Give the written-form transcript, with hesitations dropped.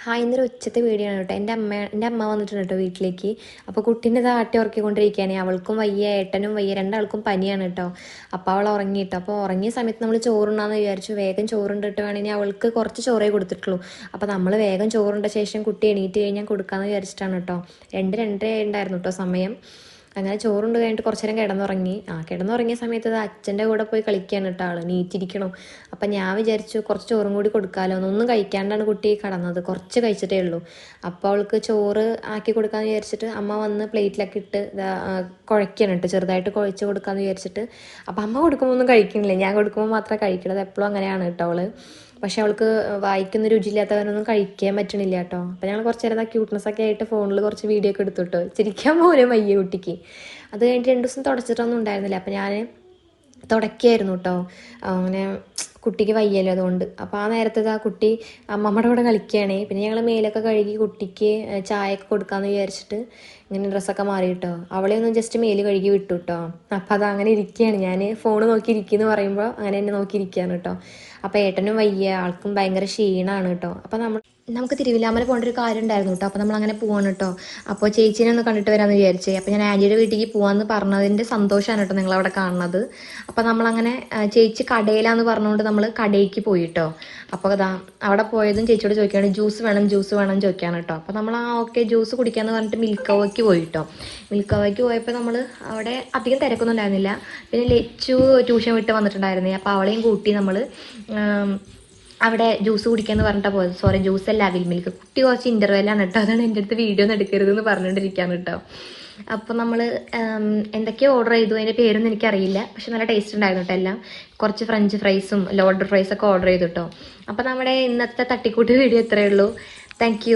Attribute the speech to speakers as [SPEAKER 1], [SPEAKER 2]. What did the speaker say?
[SPEAKER 1] Hi, ഇന്നൊരു ഉച്ചത്തെ video ആണ് കേട്ടോ. എൻ്റെ അമ്മ വന്നിട്ടുണ്ട് കേട്ടോ വീട്ടിലേക്ക്. അപ്പോൾ കുട്ടീനെ ഇത് ആട്ടി ഉറക്കിക്കൊണ്ടിരിക്കുകയാണ്. അവൾക്കും വയ്യ, ഏട്ടനും വയ്യ, രണ്ടാൾക്കും പനിയാണ് കേട്ടോ. അപ്പോൾ അവൾ ഉറങ്ങി കേട്ടോ. അപ്പോൾ ഉറങ്ങിയ സമയത്ത് നമ്മൾ ചോറുണ്ടാന്ന് വിചാരിച്ചു. വേഗം ചോറുണ്ടിട്ട് വേണമെങ്കിൽ അവൾക്ക് കുറച്ച് ചോറേ കൊടുത്തിട്ടുള്ളൂ. അപ്പോൾ നമ്മൾ വേഗം ചോറുണ്ട ശേഷം കുട്ടി എണീറ്റ് കഴിഞ്ഞാൽ കൊടുക്കാമെന്ന് വിചാരിച്ചിട്ടാണ് കേട്ടോ. 2-2:30 ഉണ്ടായിരുന്നു കേട്ടോ സമയം. അങ്ങനെ ചോറുണ്ട് കഴിഞ്ഞിട്ട് കുറച്ച് നേരം കിടന്നുറങ്ങിയ സമയത്ത് അത് അച്ഛൻ്റെ കൂടെ പോയി കളിക്കുകയാണ് കേട്ടോ. ആള് നീറ്റിരിക്കണു. അപ്പം ഞാൻ വിചാരിച്ചു കുറച്ച് ചോറും കൂടി കൊടുക്കാമല്ലോ. ഒന്നും കഴിക്കാണ്ടാണ് കുട്ടി കടന്നത്, കുറച്ച് കഴിച്ചിട്ടേ ഉള്ളൂ. അപ്പോൾ അവൾക്ക് ചോറ് ആക്കി കൊടുക്കാമെന്ന് വിചാരിച്ചിട്ട് അമ്മ വന്ന് പ്ലേറ്റിലൊക്കെ ഇട്ട് കുഴയ്ക്കണം കേട്ടോ, ചെറുതായിട്ട് കുഴച്ച് കൊടുക്കാമെന്ന് വിചാരിച്ചിട്ട്. അപ്പം അമ്മ കൊടുക്കുമ്പോൾ ഒന്നും കഴിക്കണില്ല, ഞാൻ കൊടുക്കുമ്പോൾ മാത്രമേ കഴിക്കണത്. എപ്പോഴും അങ്ങനെയാണ് കേട്ടോ അവള്. പക്ഷെ അവൾക്ക് വായിക്കുന്ന രുചിയില്ലാത്തവരൊന്നും കഴിക്കാൻ പറ്റണില്ല കേട്ടോ. അപ്പം ഞങ്ങൾ കുറച്ച് നേരം ക്യൂട്ട്നെസ് ഒക്കെ ആയിട്ട് ഫോണിൽ കുറച്ച് വീഡിയോ ഒക്കെ എടുത്തു കേട്ടോ. ചിരിക്കാൻ പോലും വയ്യ കുട്ടിക്ക്. അത് കഴിഞ്ഞിട്ട് 2 ദിവസം തുടച്ചിട്ടൊന്നും ഉണ്ടായിരുന്നില്ല. അപ്പം ഞാൻ തുടയ്ക്കായിരുന്നു കേട്ടോ. അങ്ങനെ കുട്ടിക്ക് വയ്യല്ലോ അതുകൊണ്ട്. അപ്പോൾ ആ നേരത്തെ ആ കുട്ടി അമ്മമ്മയുടെ കൂടെ കളിക്കുകയാണേ. പിന്നെ ഞങ്ങൾ മേലൊക്കെ കഴുകി കുട്ടിക്ക് ചായയൊക്കെ കൊടുക്കാമെന്ന് വിചാരിച്ചിട്ട് ഇങ്ങനെ ഡ്രസ്സൊക്കെ മാറി കേട്ടോ. അവളെ ഒന്ന് ജസ്റ്റ് മേല് കഴുകി വിട്ടു കേട്ടോ. അപ്പോൾ അത് അങ്ങനെ ഇരിക്കുകയാണ്. ഞാൻ ഫോൺ നോക്കിയിരിക്കുന്നു പറയുമ്പോൾ അങ്ങനെ എന്നെ നോക്കിയിരിക്കുകയാണ് കേട്ടോ. അപ്പോൾ ഏട്ടനും വയ്യ, ആൾക്കും ഭയങ്കര ക്ഷീണമാണ് കേട്ടോ. അപ്പോൾ നമുക്ക് തിരുവില്ലാമല പോകേണ്ട ഒരു കാര്യം ഉണ്ടായിരുന്നു കേട്ടോ. അപ്പോൾ നമ്മൾ അങ്ങനെ പോവാണ് കേട്ടോ. അപ്പോൾ ചേച്ചീനെ ഒന്ന് കണ്ടിട്ട് വരാമെന്ന് വിചാരിച്ചേ. അപ്പോൾ ഞാൻ ആൻറ്റിയുടെ വീട്ടിലേക്ക് പോകാമെന്ന് പറഞ്ഞതിൻ്റെ സന്തോഷമാണ് കേട്ടോ നിങ്ങളവിടെ കാണുന്നത്. അപ്പോൾ നമ്മളങ്ങനെ ചേച്ചി കടയിലാന്ന് പറഞ്ഞുകൊണ്ട് നമ്മൾ കടയിലേക്ക് പോയി കേട്ടോ. അപ്പോൾ അതാ അവിടെ പോയതും ചേച്ചിയോട് ചോദിക്കുകയാണ് ജ്യൂസ് വേണം ചോദിക്കുകയാണ് കേട്ടോ. അപ്പോൾ നമ്മൾ ഓക്കെ ജ്യൂസ് കുടിക്കാമെന്ന് പറഞ്ഞിട്ട് മിൽക്കോവയ്ക്ക് പോയി കേട്ടോ. മിൽക്കോവയ്ക്ക് പോയപ്പോൾ നമ്മൾ അവിടെ അധികം തിരക്കൊന്നും ഉണ്ടായിരുന്നില്ല. പിന്നെ ലച്ചു ട്യൂഷൻ വിട്ട് വന്നിട്ടുണ്ടായിരുന്നേ. അപ്പോൾ അവളെയും കൂട്ടി നമ്മൾ അവിടെ ജ്യൂസ് കുടിക്കാന്ന് പറഞ്ഞിട്ടാണ് പോയത്. സോറി, ജ്യൂസ് അല്ല, അവിൽ മിൽക്ക്. കുട്ടി കുറച്ച് ഇൻ്റർവെല്ലാണ് കേട്ടോ. അതാണ് എൻ്റെ അടുത്ത് വീഡിയോ ഒന്നും എടുക്കരുതെന്ന് പറഞ്ഞുകൊണ്ടിരിക്കുകയാണ് കേട്ടോ. അപ്പോൾ നമ്മൾ എന്തൊക്കെയോ ഓർഡർ ചെയ്തു, അതിൻ്റെ പേരൊന്നും എനിക്കറിയില്ല. പക്ഷെ നല്ല ടേസ്റ്റ് ഉണ്ടായിരുന്നു കേട്ടോ എല്ലാം. കുറച്ച് ഫ്രഞ്ച് ഫ്രൈസും ലോഡഡ് ഫ്രൈസൊക്കെ ഓർഡർ ചെയ്തു കേട്ടോ. അപ്പോൾ നമ്മുടെ ഇന്നത്തെ തട്ടിക്കൂട്ട് വീഡിയോ ഇത്രയേ ഉള്ളൂ. താങ്ക്